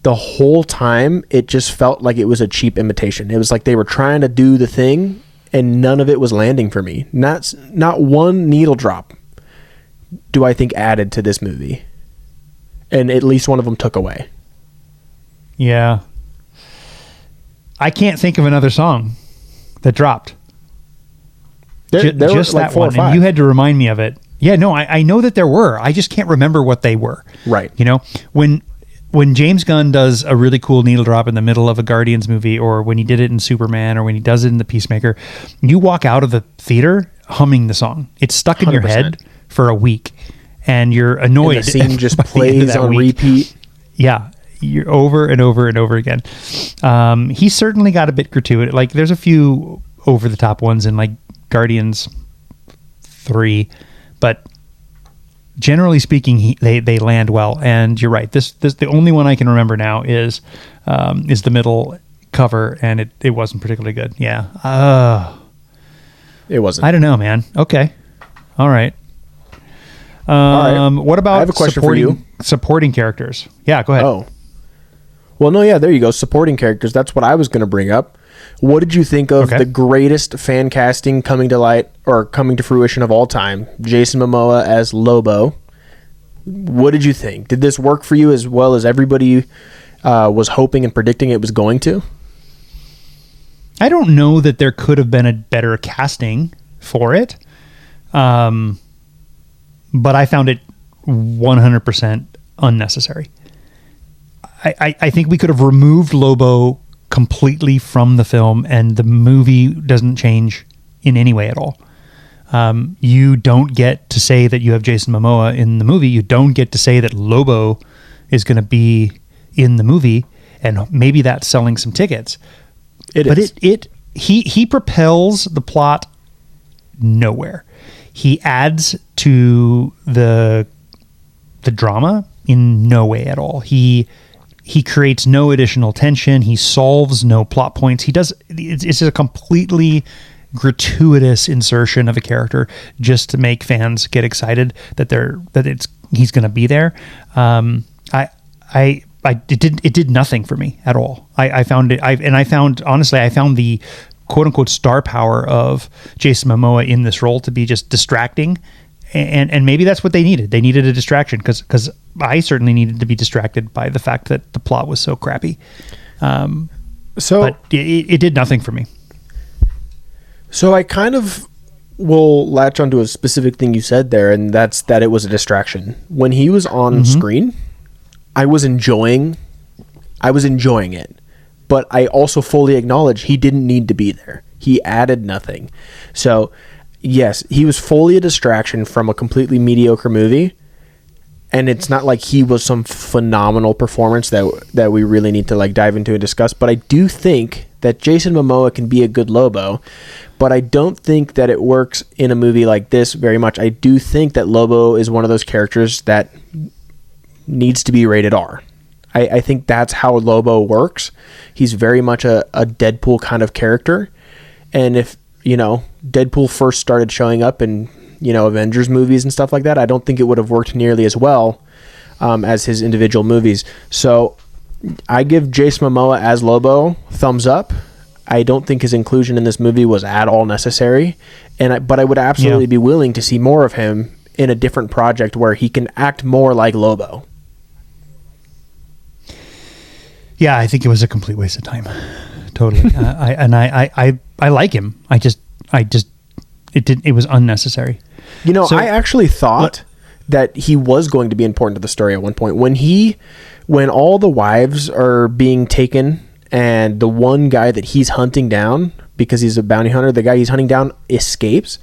A: The whole time, it just felt like it was a cheap imitation. It was like they were trying to do the thing, and none of it was landing for me. Not one needle drop do I think added to this movie. And at least one of them took away.
B: Yeah. I can't think of another song that dropped.
A: There
B: just
A: like
B: that one. And you had to remind me of it. Yeah, no, I know that there were. I just can't remember what they were.
A: Right.
B: You know, when James Gunn does a really cool needle drop in the middle of a Guardians movie, or when he did it in Superman, or when he does it in The Peacemaker, you walk out of the theater humming the song. It's stuck in 100%. Your head for a week, and you're annoyed.
A: And the scene just plays on repeat.
B: Yeah, you're over and over and over again. He certainly got a bit gratuitous. Like, there's a few over-the-top ones in, like, Guardians 3, but generally speaking, they land well. And you're right. This the only one I can remember now is the middle cover, and it wasn't particularly good. Yeah.
A: It wasn't.
B: I don't know, man. Okay. All right.
A: All right.
B: What about
A: I have a question for you.
B: Supporting characters? Yeah, go ahead.
A: Oh. Well, no, yeah, there you go. Supporting characters. That's what I was going to bring up. What did you think of the greatest fan casting coming to light or coming to fruition of all time? Jason Momoa as Lobo. What did you think? Did this work for you as well as everybody was hoping and predicting it was going to?
B: I don't know that there could have been a better casting for it. But I found it 100% unnecessary. I think we could have removed Lobo completely from the film, and the movie doesn't change in any way at all. You don't get to say that you have Jason Momoa in the movie. You don't get to say that Lobo is going to be in the movie, and maybe that's selling some tickets. He propels the plot nowhere. He adds to the drama in no way at all. He creates no additional tension. He solves no plot points. It's a completely gratuitous insertion of a character just to make fans get excited that he's going to be there. It did nothing for me at all. I found the quote unquote star power of Jason Momoa in this role to be just distracting. And maybe that's what they needed. They needed a distraction because I certainly needed to be distracted by the fact that the plot was so crappy. But it did nothing for me.
A: So I kind of will latch onto a specific thing you said there, and that's that it was a distraction. When he was on screen, I was enjoying it, but I also fully acknowledge he didn't need to be there. He added nothing. So yes, he was fully a distraction from a completely mediocre movie, and it's not like he was some phenomenal performance that we really need to like dive into and discuss. But I do think that Jason Momoa can be a good Lobo, but I don't think that it works in a movie like this very much. I do think that Lobo is one of those characters that needs to be rated R. I think that's how Lobo works. He's very much a Deadpool kind of character, and if Deadpool first started showing up in, Avengers movies and stuff like that, I don't think it would have worked nearly as well as his individual movies. So I give Jason Momoa as Lobo thumbs up. I don't think his inclusion in this movie was at all necessary, but I would absolutely be willing to see more of him in a different project where he can act more like Lobo.
B: Yeah, I think it was a complete waste of time. Totally. I like him. It was unnecessary.
A: I actually thought that he was going to be important to the story at one point. When all the wives are being taken and the one guy that he's hunting down, because he's a bounty hunter, the guy he's hunting down escapes,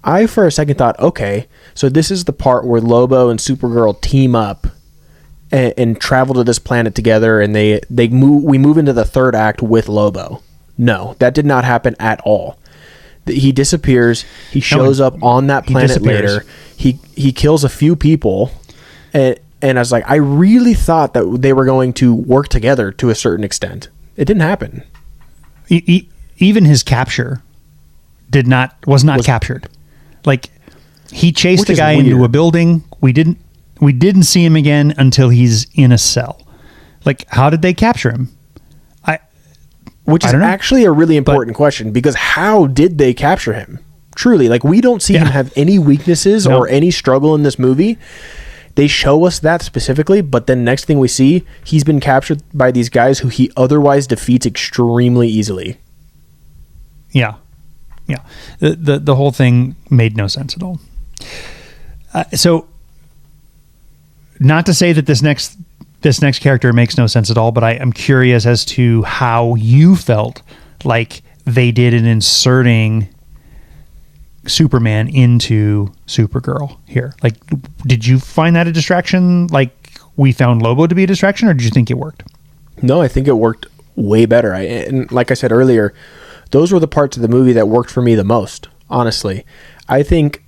A: I for a second thought, okay, so this is the part where Lobo and Supergirl team up and travel to this planet together, and we move into the third act with Lobo. No, that did not happen at all. He disappears. He shows up on that planet later. He kills a few people, and I was like, I really thought that they were going to work together to a certain extent. It didn't happen.
B: Even his capture was not captured. Like, he chased the guy into a building. We didn't see him again until he's in a cell. Like, how did they capture him?
A: Which is actually a really important question, because how did they capture him? Truly, like, we don't see him have any weaknesses or any struggle in this movie. They show us that specifically, but then next thing we see, he's been captured by these guys who he otherwise defeats extremely easily.
B: Yeah. Yeah. The whole thing made no sense at all. So, not to say that this next character makes no sense at all, but I am curious as to how you felt like they did in inserting Superman into Supergirl here. Like, did you find that a distraction, like we found Lobo to be a distraction, or did you think it worked?
A: No, I think it worked way better. And like I said earlier, those were the parts of the movie that worked for me the most, honestly. I think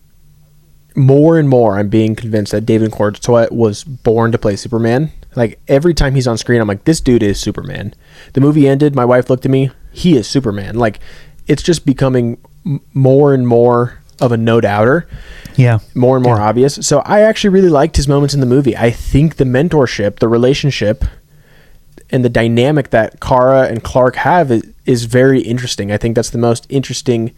A: more and more I'm being convinced that David Courtois was born to play Superman. Like, every time he's on screen, I'm like, this dude is Superman. The movie ended, my wife looked at me, he is Superman. Like, it's just becoming more and more of a no-doubter.
B: Yeah.
A: More and more obvious. So I actually really liked his moments in the movie. I think the mentorship, the relationship, and the dynamic that Kara and Clark have is very interesting. I think that's the most interesting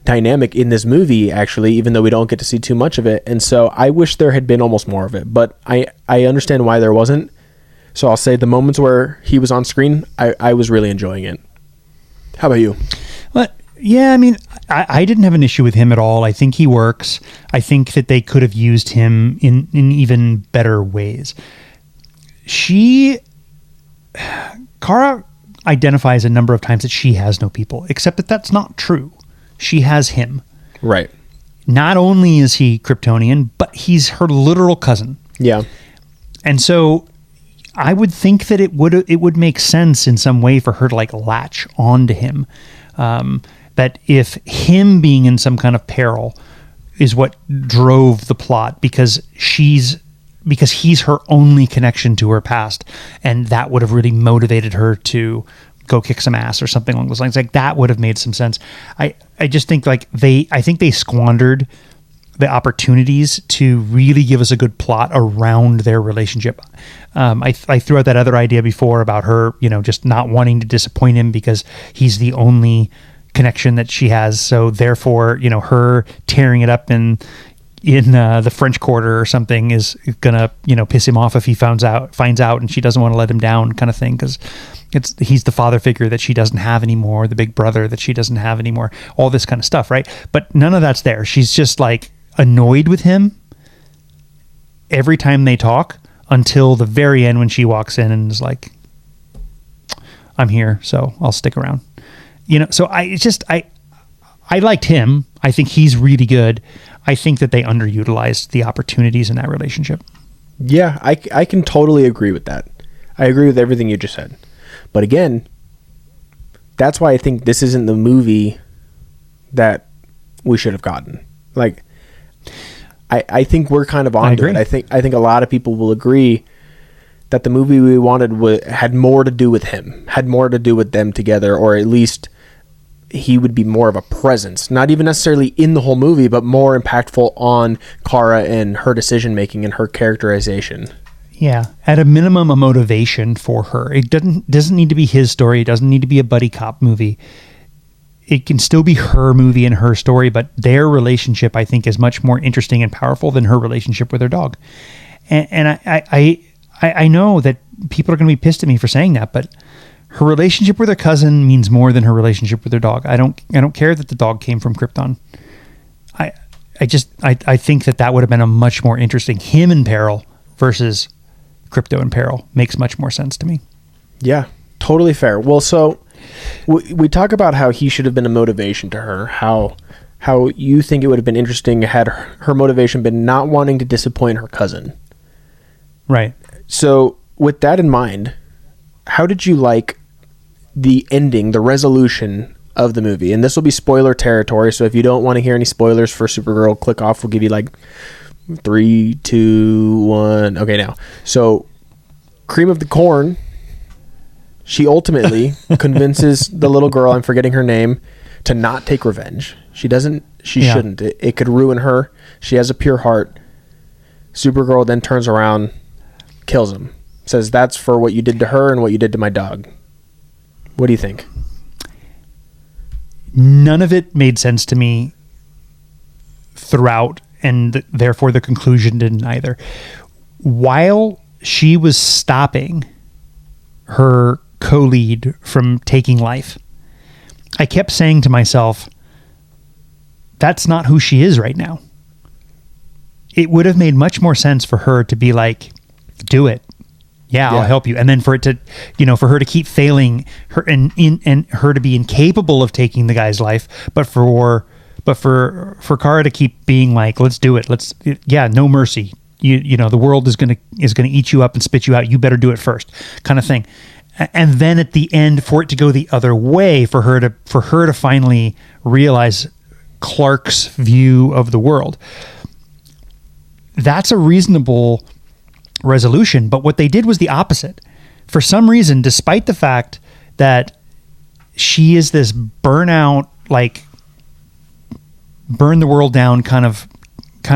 A: dynamic in this movie, actually, even though we don't get to see too much of it. And so I wish there had been almost more of it, but I understand why there wasn't. So I'll say the moments where he was on screen, I was really enjoying it. How about you?
B: Well, yeah, I mean, I didn't have an issue with him at all. I think he works. I think that they could have used him in even better ways. Kara identifies a number of times that she has no people, except that that's not true. She has him.
A: Right.
B: Not only is he Kryptonian, but he's her literal cousin.
A: Yeah.
B: And so I would think that it would make sense in some way for her to, like, latch onto him. That if him being in some kind of peril is what drove the plot, because he's her only connection to her past, and that would have really motivated her to go kick some ass or something along those lines. Like, that would have made some sense. I just think, like, I think they squandered the opportunities to really give us a good plot around their relationship. I threw out that other idea before about her, just not wanting to disappoint him because he's the only connection that she has. So therefore, her tearing it up in the French Quarter or something is gonna, piss him off if he finds out, and she doesn't want to let him down, kind of thing, because he's the father figure that she doesn't have anymore, the big brother that she doesn't have anymore, all this kind of stuff, right? But none of that's there. She's just, like, annoyed with him every time they talk until the very end when she walks in and is like, I'm here, so I'll stick around. So I liked him. I think he's really good. I think that they underutilized the opportunities in that relationship.
A: Yeah, I can totally agree with that. I agree with everything you just said. But again, that's why I think this isn't the movie that we should have gotten. Like, I think we're kind of onto it. I think a lot of people will agree that the movie we wanted had more to do with him, had more to do with them together, or at least he would be more of a presence, not even necessarily in the whole movie, but more impactful on Kara and her decision making and her characterization.
B: Yeah, at a minimum, a motivation for her. It doesn't need to be his story. It doesn't need to be a buddy cop movie. It can still be her movie and her story, but their relationship, I think, is much more interesting and powerful than her relationship with her dog. And I know that people are going to be pissed at me for saying that, but her relationship with her cousin means more than her relationship with her dog. I don't care that the dog came from Krypton. I think that would have been a much more interesting him in peril versus Krypto in peril makes much more sense to me.
A: Yeah, totally fair. Well, so we talk about how he should have been a motivation to her, how how you think it would have been interesting had her motivation been not wanting to disappoint her cousin.
B: Right.
A: So with that in mind, how did you like the ending, the resolution of the movie? And this will be spoiler territory, so if you don't want to hear any spoilers for Supergirl, click off. We'll give you like 3, 2, 1. Okay, now. So, cream of the corn, she ultimately convinces the little girl, I'm forgetting her name, to not take revenge. She shouldn't. It could ruin her. She has a pure heart. Supergirl then turns around, kills him. Says, that's for what you did to her and what you did to my dog. What do you think?
B: None of it made sense to me throughout, and therefore the conclusion didn't either. While she was stopping her co-lead from taking life, I kept saying to myself, that's not who she is right now. It would have made much more sense for her to be like, do it. Yeah, I'll help you. And then for it to, for her to keep failing her and her to be incapable of taking the guy's life, but for Kara to keep being like, let's do it. No mercy. The world is going to eat you up and spit you out. You better do it first, kind of thing. And then at the end, for it to go the other way, for her to finally realize Clark's view of the world. That's a reasonable resolution, but what they did was the opposite. For some reason, despite the fact that she is this burnout, like burn the world down kind of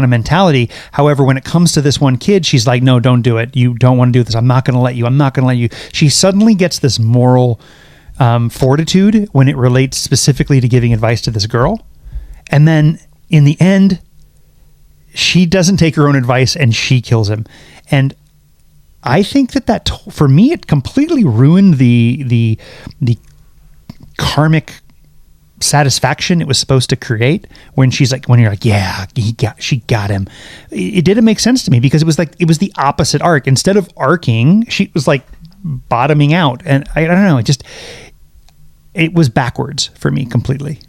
B: mentality. However, when it comes to this one kid, she's like, no, don't do it. You don't want to do this. I'm not going to let you. She suddenly gets this moral fortitude when it relates specifically to giving advice to this girl. And then in the end, she doesn't take her own advice and she kills him. And I think that for me, it completely ruined the karmic satisfaction it was supposed to create when you're like, yeah, she got him. It didn't make sense to me because it was the opposite arc. Instead of arcing, she was like bottoming out. And I don't know, it was backwards for me completely.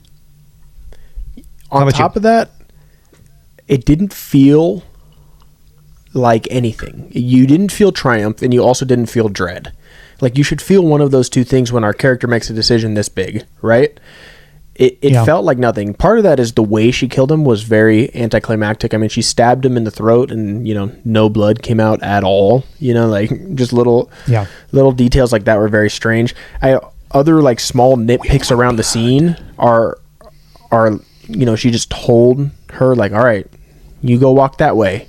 A: On top of that, it didn't feel like anything. You didn't feel triumph, and you also didn't feel dread. Like, you should feel one of those two things when our character makes a decision this big, right? It felt like nothing. Part of that is the way she killed him was very anticlimactic. I mean, she stabbed him in the throat, and no blood came out at all. Just little details like that were very strange. Other like small nitpicks around the scene are she just told her like, all right, you go walk that way.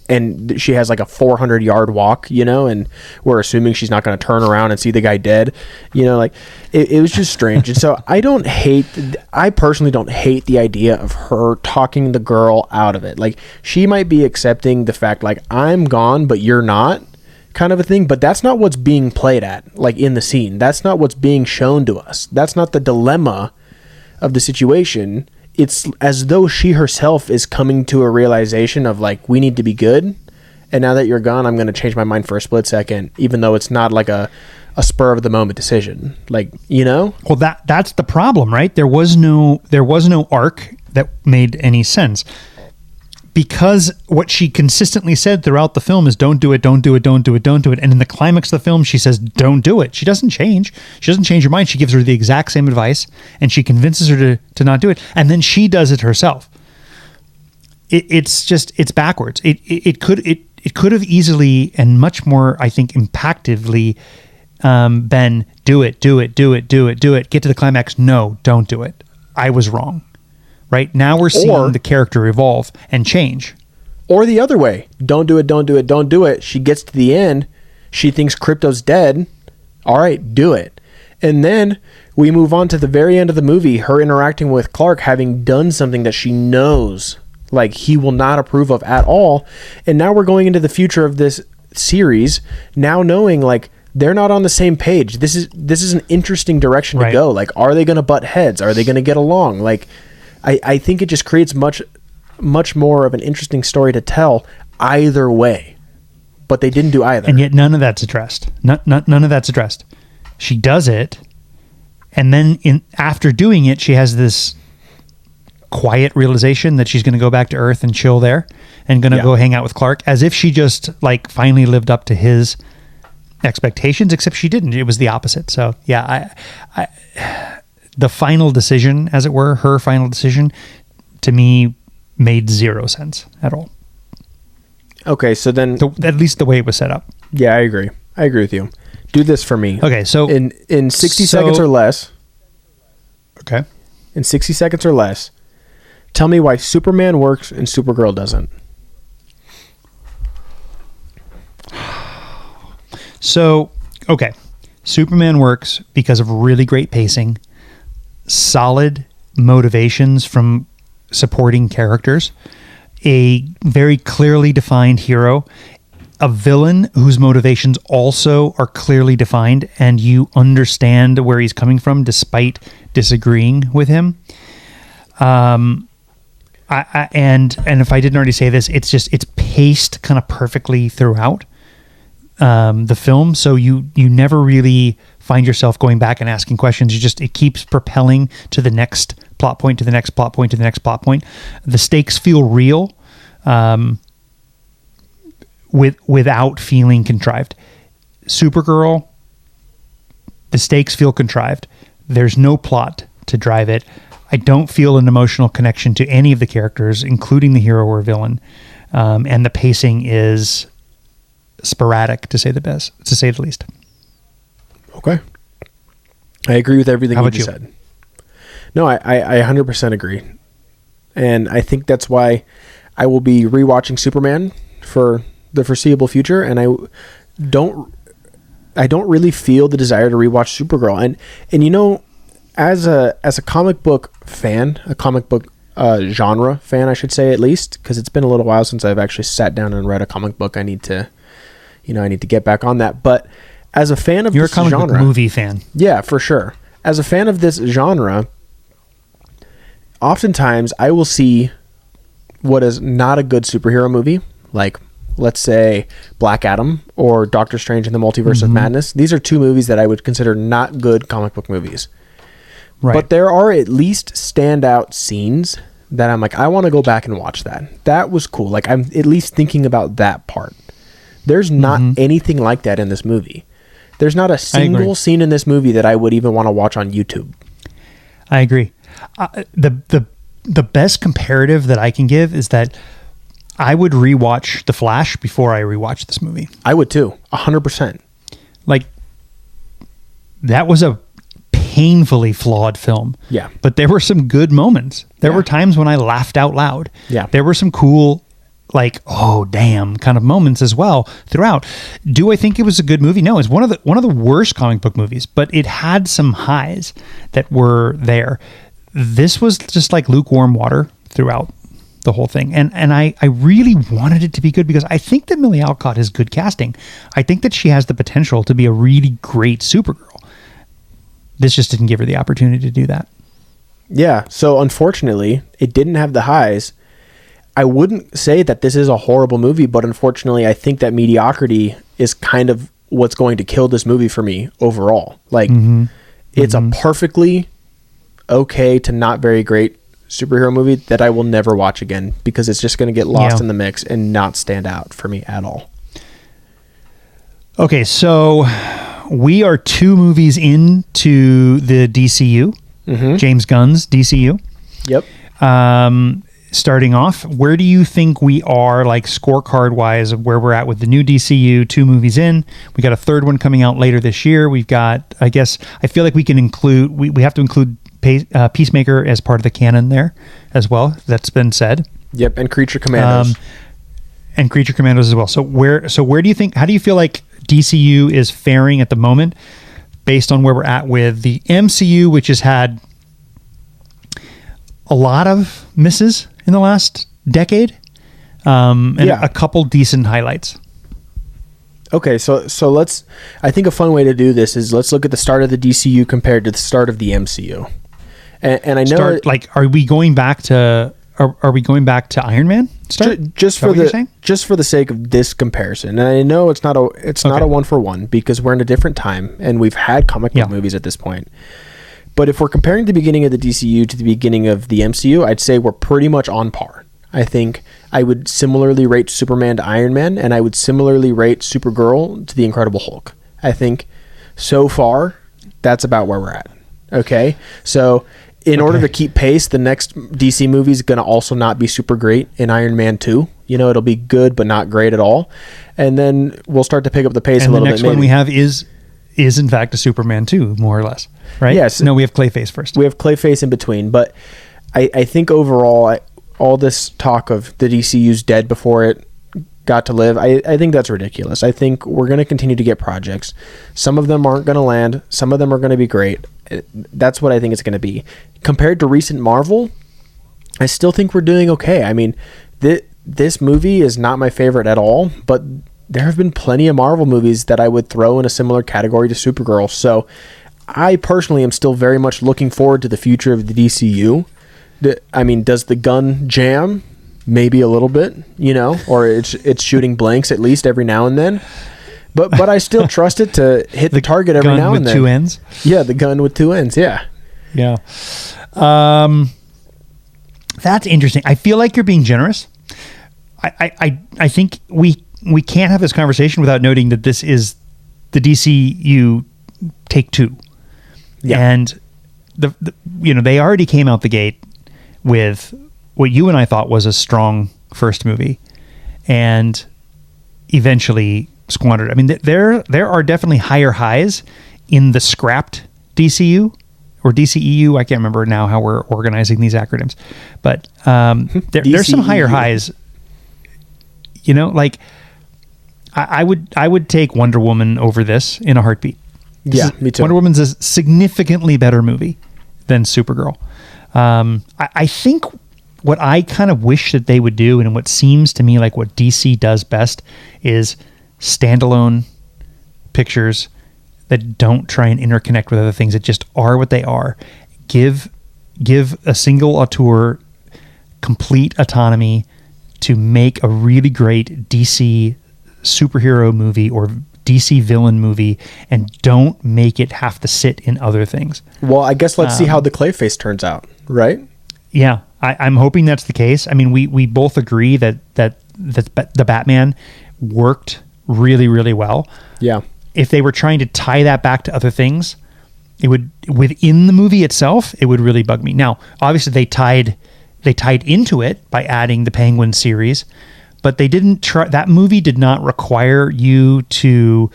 A: And she has like a 400-yard walk, and we're assuming she's not going to turn around and see the guy dead. It was just strange. And so I personally don't hate the idea of her talking the girl out of it. Like, she might be accepting the fact, like, I'm gone, but you're not, kind of a thing. But that's not what's being played at, like, in the scene. That's not what's being shown to us. That's not the dilemma of the situation. It's as though she herself is coming to a realization of like, we need to be good. And now that you're gone, I'm going to change my mind for a split second, even though it's not like a spur of the moment decision. Like, Well, that's the problem, right? There was no arc that made any sense. Because what she consistently said throughout the film is don't do it, don't do it, don't do it, don't do it. And in the climax of the film, she says, don't do it. She doesn't change. She doesn't change her mind. She gives her the exact same advice and she convinces her to not do it. And then she does it herself. It's backwards. It could have easily and much more, I think, impactively been do it. Get to the climax. No, don't do it. I was wrong. Right now we're seeing the character evolve and change. Or the other way. Don't do it. She gets to the end. She thinks Krypto's dead. All right, do it. And then we move on to the very end of the movie, her interacting with Clark, having done something that she knows like he will not approve of at all. And now we're going into the future of this series, now knowing like they're not on the same page. This is an interesting direction to go. Like, are they going to butt heads? Are they going to get along? Like, I think it just creates much more of an interesting story to tell either way. But they didn't do either.
B: And yet none of that's addressed. None of that's addressed. She does it, and then after doing it, she has this quiet realization that she's going to go back to Earth and chill there and going to go hang out with Clark, as if she just like finally lived up to his expectations, except she didn't. It was the opposite. So yeah, I the final decision, as it were, her final decision, to me made zero sense at all.
A: Okay, so then
B: at least the way it was set up.
A: Yeah, I agree with you. Do this for me.
B: Okay, so
A: in 60 seconds or less.
B: Okay.
A: In 60 seconds or less, tell me why Superman works and Supergirl doesn't.
B: So, okay. Superman works because of really great pacing, solid motivations from supporting characters, a very clearly defined hero, a villain whose motivations also are clearly defined and you understand where he's coming from despite disagreeing with him. And if I didn't already say this, it's paced kind of perfectly throughout the film, so you never really find yourself going back and asking questions. It keeps propelling to the next plot point, to the next plot point, to the next plot point. The stakes feel real, without feeling contrived. Supergirl, the stakes feel contrived. There's no plot to drive it. I don't feel an emotional connection to any of the characters, including the hero or villain, and the pacing is sporadic, to say the least.
A: Okay, I agree with everything you just said. No, I 100% agree, and I think that's why I will be rewatching Superman for the foreseeable future, and I don't really feel the desire to rewatch Supergirl. And you know, as a comic book fan, a comic book genre fan, I should say, at least, because it's been a little while since I've actually sat down and read a comic book. I need to get back on that. But as a fan of this genre,
B: you're a comic book movie fan.
A: Yeah, for sure. As a fan of this genre, oftentimes I will see what is not a good superhero movie, like let's say Black Adam or Doctor Strange in the Multiverse of Madness. These are two movies that I would consider not good comic book movies. Right. But there are at least standout scenes that I'm like, I want to go back and watch that. That was cool. Like, I'm at least thinking about that part. There's not anything like that in this movie. There's not a single scene in this movie that I would even want to watch on YouTube.
B: I agree. The best comparative that I can give is that I would rewatch The Flash before I rewatch this movie.
A: I would too, 100%.
B: Like, that was a painfully flawed film.
A: Yeah.
B: But there were some good moments. There were times when I laughed out loud.
A: Yeah.
B: There were some cool, like, oh damn kind of moments as well throughout. Do I think it was a good movie? No, it's one of the worst comic book movies, but it had some highs that were there. This was just like lukewarm water throughout the whole thing. And I really wanted it to be good because I think that Millie Alcott is good casting. I think that she has the potential to be a really great Supergirl. This just didn't give her the opportunity to do that.
A: Yeah. So unfortunately, it didn't have the highs. I wouldn't say that this is a horrible movie, but unfortunately, I think that mediocrity is kind of what's going to kill this movie for me overall. Like, it's a perfectly okay to not very great superhero movie that I will never watch again because it's just going to get lost in the mix and not stand out for me at all.
B: Okay, so we are 2 movies into the DCU, James Gunn's DCU.
A: Yep.
B: Starting off, where do you think we are, like scorecard wise, of where we're at with the new DCU? 2 movies in, we got a third one coming out later this year. We've got, I feel like we can include, we have to include Peacemaker as part of the canon there as well. That's been said.
A: Yep, and Creature Commandos.
B: As well. So where do you think, how do you feel like DCU is faring at the moment based on where we're at with the MCU, which has had a lot of misses in the last decade, and a couple decent highlights?
A: Okay, so I think a fun way to do this is let's look at the start of the DCU compared to the start of the MCU. And I know
B: are we going back to Iron Man start?
A: Just for the sake of this comparison. And I know it's not a one for one because we're in a different time and we've had comic book movies at this point. But if we're comparing the beginning of the DCU to the beginning of the MCU, I'd say we're pretty much on par. I think I would similarly rate Superman to Iron Man, and I would similarly rate Supergirl to the Incredible Hulk. I think so far, that's about where we're at. Okay? So in order to keep pace, the next DC movie is going to also not be super great in Iron Man 2. You know, it'll be good, but not great at all. And then we'll start to pick up the pace a little bit.
B: And the next one we have is in fact a Superman 2, more or less, right?
A: Yes.
B: No, we have Clayface first.
A: We have Clayface in between, but I think overall, all this talk of the DCU's dead before it got to live, I think that's ridiculous. I think we're going to continue to get projects. Some of them aren't going to land. Some of them are going to be great. That's what I think it's going to be. Compared to recent Marvel, I still think we're doing okay. I mean, this movie is not my favorite at all, but there have been plenty of Marvel movies that I would throw in a similar category to Supergirl. So I personally am still very much looking forward to the future of the DCU. I mean, does the gun jam? Maybe a little bit, you know, or it's shooting blanks at least every now and then. But I still trust it to hit the target every now and then.
B: The gun with two ends?
A: Yeah, the gun with two ends, yeah.
B: Yeah. That's interesting. I feel like you're being generous. I think we can't have this conversation without noting that this is the DCU take two. Yeah. And they already came out the gate with what you and I thought was a strong first movie and eventually squandered. I mean, there are definitely higher highs in the scrapped DCU or DCEU. I can't remember now how we're organizing these acronyms, but there's some higher highs. You know, like I would take Wonder Woman over this in a heartbeat.
A: Yeah, me too.
B: Wonder Woman's a significantly better movie than Supergirl. I think what I kind of wish that they would do, and what seems to me like what DC does best, is standalone pictures that don't try and interconnect with other things, that just are what they are. Give a single auteur complete autonomy to make a really great DC superhero movie or DC villain movie, and don't make it have to sit in other things.
A: Well, I guess let's see how the Clayface turns out, right?
B: Yeah, I'm hoping that's the case. I mean, we both agree that the Batman worked really, really well.
A: Yeah.
B: If they were trying to tie that back to other things, it would, within the movie itself, it would really bug me. Now, obviously they tied into it by adding the Penguin series, but they didn't try. That movie did not require you to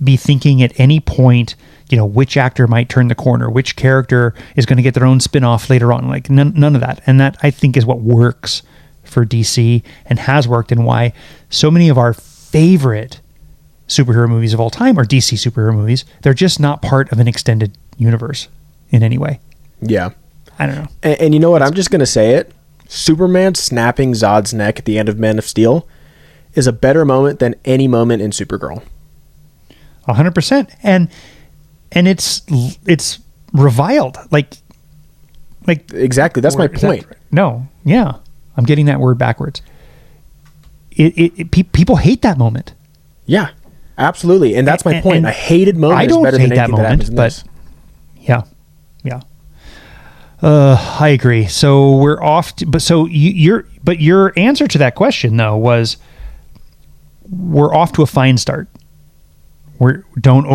B: be thinking at any point, you know, which actor might turn the corner, which character is going to get their own spin-off later on. Like none of that. And that, I think, is what works for DC and has worked, and why so many of our favorite superhero movies of all time are DC superhero movies. They're just not part of an extended universe in any way.
A: Yeah.
B: I don't know.
A: And you know what? I'm just going to say it. Superman snapping Zod's neck at the end of Man of Steel is a better moment than any moment in Supergirl.
B: 100%. And it's reviled. Like
A: exactly. That's my point.
B: No. Yeah. I'm getting that word backwards. People hate that moment.
A: Yeah, absolutely. And that's my point. I hated moment.
B: I don't
A: better
B: hate
A: than
B: that moment, but yeah. I agree. So we're off. Your answer to that question though was, we're off to a fine start. Don't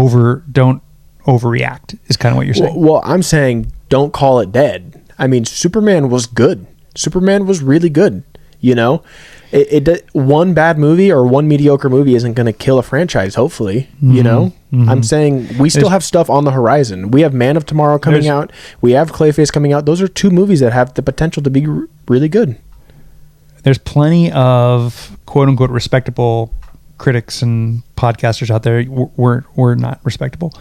B: overreact is kind of what you're saying.
A: Well, I'm saying don't call it dead. I mean, Superman was good. Superman was really good. You know, one bad movie or one mediocre movie isn't going to kill a franchise. Hopefully, you know. Mm-hmm. I'm saying we still have stuff on the horizon. We have Man of Tomorrow coming out. We have Clayface coming out. Those are two movies that have the potential to be really good.
B: There's plenty of quote unquote respectable critics and podcasters out there. We're not respectable,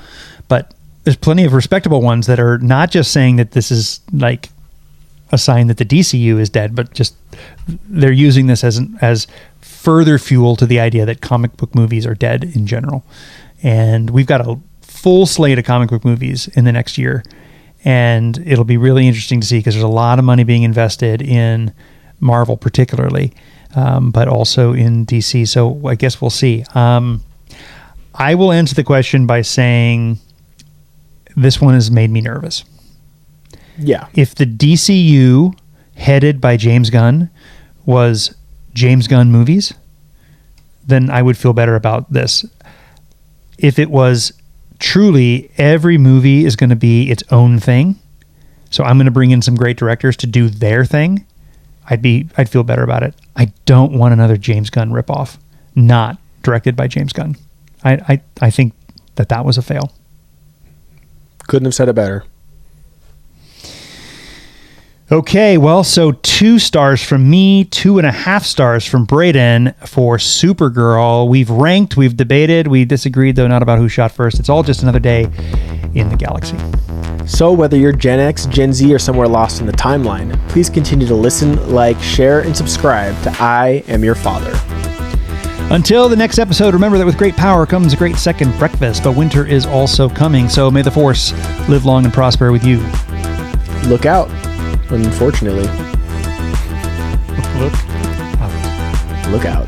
B: but there's plenty of respectable ones that are not just saying that this is like a sign that the DCU is dead, but just they're using this as further fuel to the idea that comic book movies are dead in general. And we've got a full slate of comic book movies in the next year, and it'll be really interesting to see, because there's a lot of money being invested in Marvel particularly, but also in DC. So I guess we'll see. I will answer the question by saying this one has made me nervous.
A: Yeah.
B: If the DCU headed by James Gunn was James Gunn movies, then I would feel better about this. If it was truly every movie is going to be its own thing, so I'm going to bring in some great directors to do their thing, I'd feel better about it. I don't want another James Gunn ripoff, not directed by James Gunn. I think that was a fail.
A: Couldn't have said it better.
B: Okay, well, so 2 stars from me, 2.5 stars from Braden for Supergirl. We've ranked, we've debated, we disagreed, though not about who shot first. It's all just another day in the galaxy.
A: So whether you're Gen X, Gen Z, or somewhere lost in the timeline, please continue to listen, like, share, and subscribe to I Am Your Father.
B: Until the next episode, remember that with great power comes a great second breakfast, but winter is also coming, so may the Force live long and prosper with you.
A: Look out, unfortunately.
B: Look out.
A: Look out.